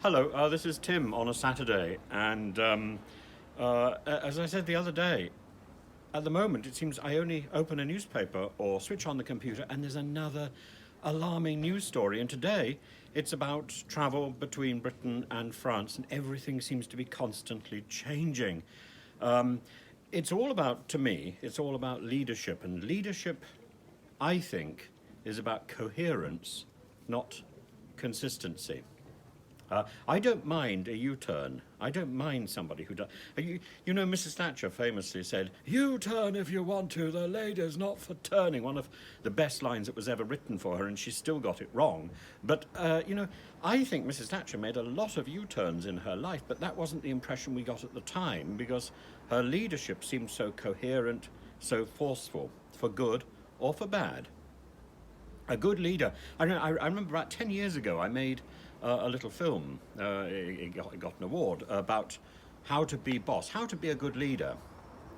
Hello, this is Tim on a Saturday, and as I said the other day, at the moment it seems I only open a newspaper or switch on the computer and there's another alarming news story. And today it's about travel between Britain and France, and everything seems to be constantly changing. Um, it's all about, to me, it's all about leadership, and leadership, I think, is about coherence, not consistency. I don't mind a U-turn. I don't mind somebody who does. Mrs. Thatcher famously said, "U-turn if you want to. The lady's not for turning." One of the best lines that was ever written for her, and she still got it wrong. But I think Mrs. Thatcher made a lot of U-turns in her life, but that wasn't the impression we got at the time because her leadership seemed so coherent, so forceful, for good or for bad. A good leader. I remember about 10 years ago I made a little film. It got an award about how to be boss, how to be a good leader.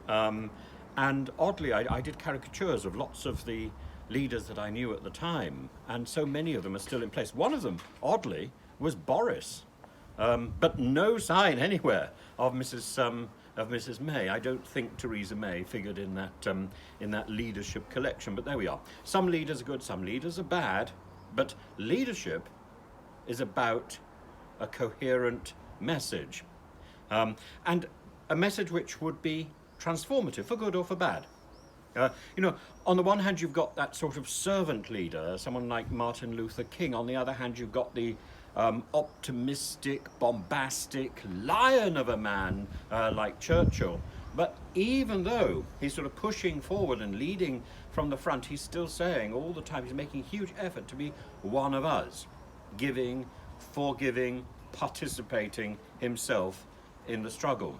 And oddly, I did caricatures of lots of the leaders that I knew at the time, and so many of them are still in place. One of them, oddly, was Boris, but no sign anywhere of Mrs. May. I don't think Theresa May figured in that leadership collection, but there we are. Some leaders are good, some leaders are bad, but leadership is about a coherent message, and a message which would be transformative for good or for bad. On the one hand, you've got that sort of servant leader, someone like Martin Luther King. On the other hand, you've got the optimistic, bombastic lion of a man like Churchill. But even though he's sort of pushing forward and leading from the front, he's still saying all the time, he's making a huge effort to be one of us, giving, forgiving, participating himself in the struggle.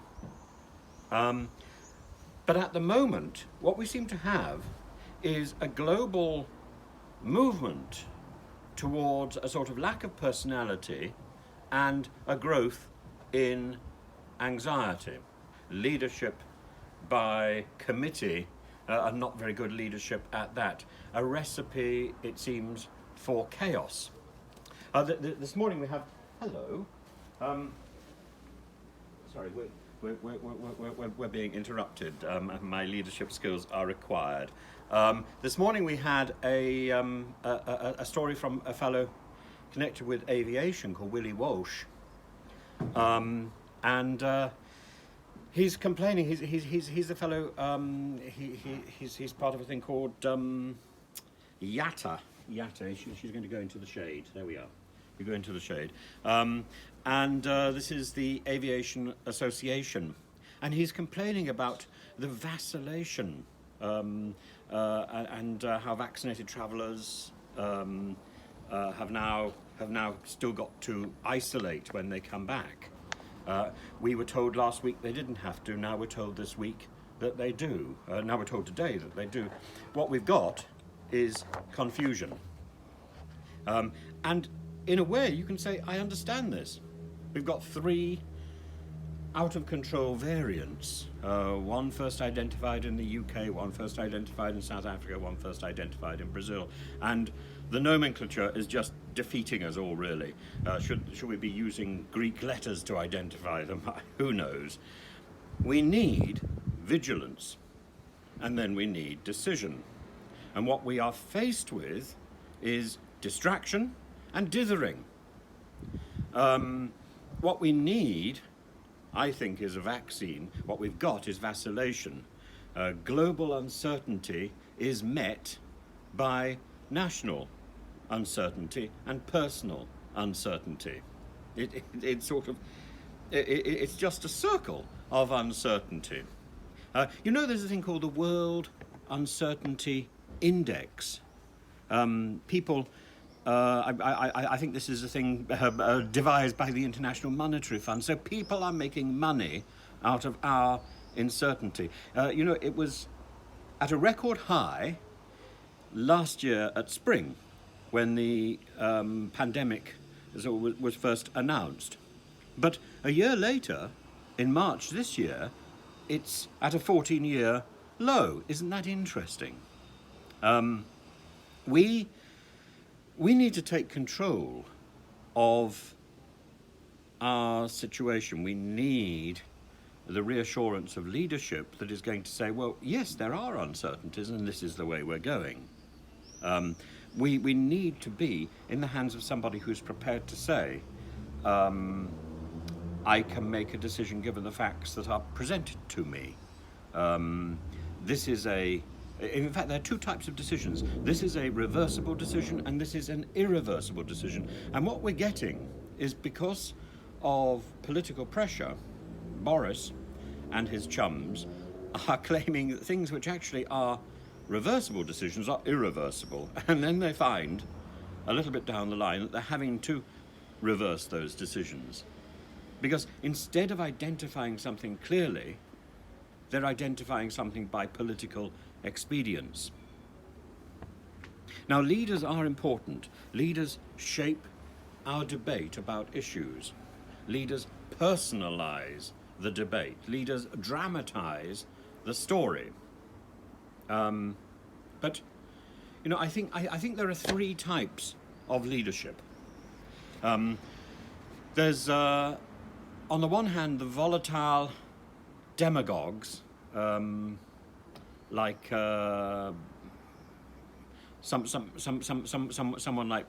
But at the moment, what we seem to have is a global movement towards a sort of lack of personality and a growth in anxiety. Leadership by committee, and not very good leadership at that. A recipe, it seems, for chaos. This morning we have, hello, sorry, we're being interrupted. My leadership skills are required. This morning we had a story from a fellow connected with aviation called Willie Walsh, and he's complaining. He's a fellow. He's part of a thing called YATA. YATA. She's going to go into the shade. There we are. We go into the shade. And this is the Aviation Association. And he's complaining about the vacillation and how vaccinated travellers have now still got to isolate when they come back. We were told last week they didn't have to. Now we're told this week that they do. Now we're told today that they do. What we've got is confusion. And in a way, you can say, I understand this. We've got three out-of-control variants. One first identified in the UK, one first identified in South Africa, one first identified in Brazil. And the nomenclature is just defeating us all, really. Should we be using Greek letters to identify them? Who knows? We need vigilance, and then we need decision. And what we are faced with is distraction and dithering. What we need, I think, is a vaccine. What we've got is vacillation. Global uncertainty is met by national uncertainty and personal uncertainty. It's just a circle of uncertainty. There's a thing called the World Uncertainty Index. People, I think this is a thing devised by the International Monetary Fund. So people are making money out of our uncertainty. It was at a record high last year at spring when the pandemic was first announced. But a year later, in March this year, it's at a 14-year low. Isn't that interesting? We need to take control of our situation, we need the reassurance of leadership that is going to say, well, yes, there are uncertainties, and this is the way we're going. We need to be in the hands of somebody who's prepared to say, I can make a decision given the facts that are presented to me. This is in fact, there are two types of decisions. This is a reversible decision, and this is an irreversible decision. And what we're getting is, because of political pressure, Boris and his chums are claiming that things which actually are reversible decisions are irreversible. And then they find, a little bit down the line, that they're having to reverse those decisions. Because instead of identifying something clearly, they're identifying something by political expedience. Now, leaders are important. Leaders shape our debate about issues. Leaders personalize the debate. Leaders dramatize the story. But, I think there are three types of leadership. There's, on the one hand, the volatile demagogues, like someone like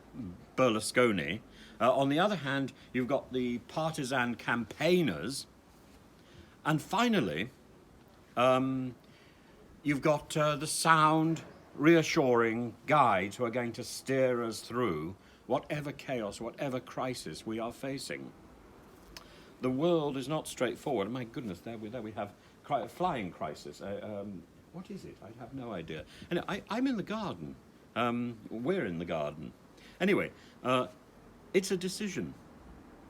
Berlusconi. On the other hand, you've got the partisan campaigners, and finally, you've got the sound, reassuring guides who are going to steer us through whatever chaos, whatever crisis we are facing. The world is not straightforward. My goodness, there we have a flying crisis. What is it? I have no idea. And I'm in the garden. We're in the garden. Anyway, it's a decision.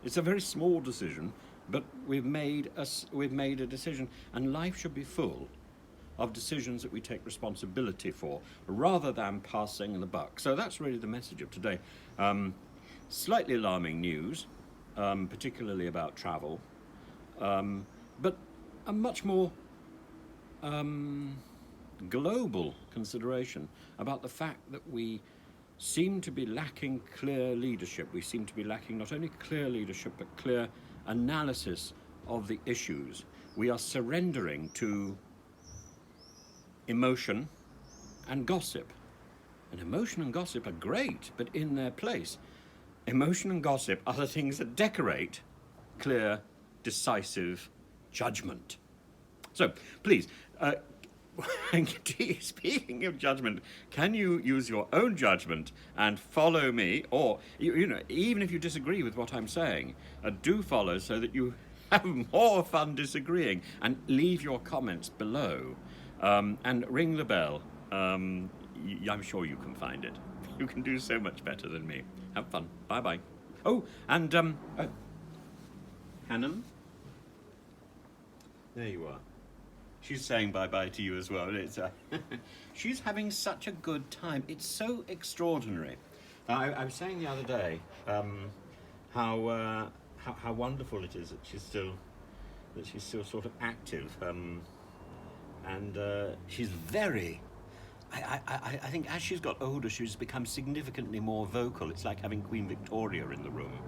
It's a very small decision, but we've made a decision, and life should be full of decisions that we take responsibility for, rather than passing the buck. So that's really the message of today. Slightly alarming news, particularly about travel, but a much more global consideration about the fact that we seem to be lacking clear leadership. We seem to be lacking not only clear leadership, but clear analysis of the issues. We are surrendering to emotion and gossip. And emotion and gossip are great, but in their place. Emotion and gossip are the things that decorate clear, decisive judgment. So, please, speaking of judgment, can you use your own judgment and follow me? Or, even if you disagree with what I'm saying, do follow so that you have more fun disagreeing, and leave your comments below. And ring the bell. I'm sure you can find it. You can do so much better than me. Have fun. Bye-bye. Oh, and, Hannah? There you are. She's saying bye-bye to you as well. It's, she's having such a good time. It's so extraordinary. I was saying the other day how wonderful it is that she's still sort of active. And she's very... I think as she's got older, she's become significantly more vocal. It's like having Queen Victoria in the room.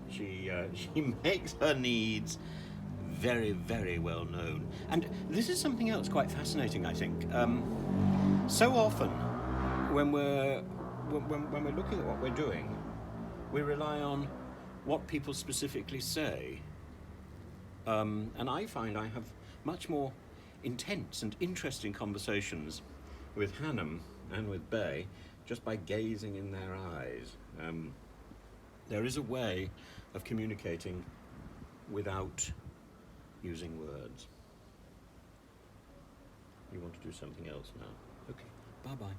She makes her needs very, very well known. And this is something else quite fascinating, I think. So often, when we're looking at what we're doing, we rely on what people specifically say. And I find I have much more intense and interesting conversations with Hannum and with Bay just by gazing in their eyes. There is a way of communicating without using words. You want to do something else now? Okay, bye-bye.